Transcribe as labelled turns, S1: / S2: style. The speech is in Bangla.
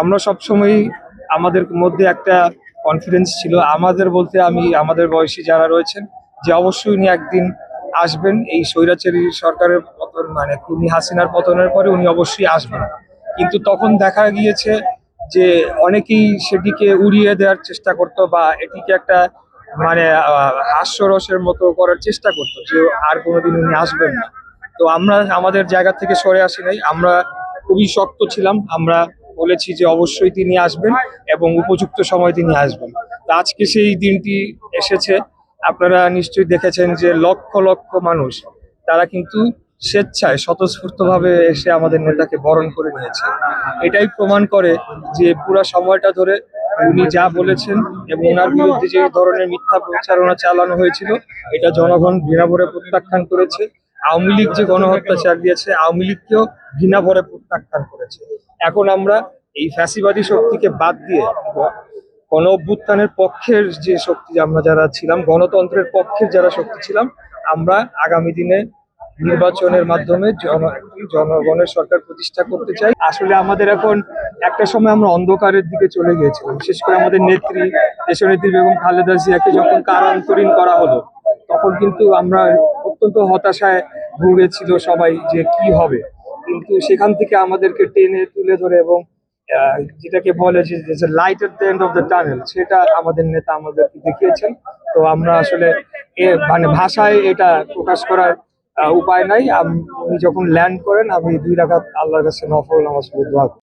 S1: আমরা সবসময় আমাদের মধ্যে একটা কনফিডেন্স ছিল, আমাদের বলতে আমি আমাদের বয়সী যারা রয়েছেন, যে অবশ্যই উনি একদিন আসবেন। এই স্বৈরাচারী সরকারের পতন মানে খুনি হাসিনার পতনের পরে উনি অবশ্যই আসবেন। কিন্তু তখন দেখা গিয়েছে যে অনেকেই সেটিকে উড়িয়ে দেওয়ার চেষ্টা করতো বা এটিকে একটা মানে হাস্যরসের মতো করার চেষ্টা করতো যে আর কোনোদিন উনি আসবেন না। তো আমরা আমাদের জায়গা থেকে সরে আসি নাই, আমরা খুবই শক্ত ছিলাম। আমরা বলেছি যে অবশ্যই তিনি আসবেন এবং উপযুক্ত সময় তিনি আসবেন। তো আজকে সেই দিনটি এসেছে। আপনারা নিশ্চয়ই দেখেছেন যে লক্ষ লক্ষ মানুষ তারা কিন্তু স্বেচ্ছায় স্বতঃস্ফূর্তভাবে এসে আমাদের নেতাকে বরণ করে নিয়েছে। এটাই প্রমাণ করে যে পুরা সময়টা ধরে উনি যা বলেছেন এবং ওনার বিরুদ্ধে যে ধরনের মিথ্যা প্রচারণা চালানো হয়েছিল, এটা জনগণ ঘৃণা ভরে প্রত্যাখ্যান করেছে। আওয়ামী লীগ যে গণহত্যা চালিয়েছে, আওয়ামী লীগকেও ঘৃণা ভরে প্রত্যাখ্যান করেছে। এখন আমরা এই ফ্যাসিবাদী শক্তিকে বাদ দিয়ে গণ অভ্যুত্থানের পক্ষের যে শক্তি আমরা যারা ছিলাম, গণতন্ত্রের পক্ষের যারা শক্তি ছিলাম, আমরা আগামী দিনে নির্বাচনের মাধ্যমে জনগণের সরকার প্রতিষ্ঠা করতে চাই। আসলে আমাদের এখন একটা সময় আমরা অন্ধকারের দিকে চলে গিয়েছিলাম, বিশেষ করে আমাদের নেত্রী দেশনেত্রী বেগম খালেদা জিয়াকে যখন কারান্তরীণ করা হলো, তখন কিন্তু আমরা অত্যন্ত হতাশায় ভুগেছিল সবাই যে কি হবে। কিন্তু সেখান থেকে আমাদেরকে টেনে তুলে ধরে এবং যেটাকে বলে যে light at the end of the tunnel, সেটা আমাদের নেতা আমাদেরকে দেখিয়েছেন। তো আমরা আসলে মানে ভাষায় এটা প্রকাশ করার উপায় নাই। আপনি যখন ল্যান্ড করেন, আমি 2 রাকাত আল্লাহর কাছে নফল নামাজ পড়ে দোয়া করি।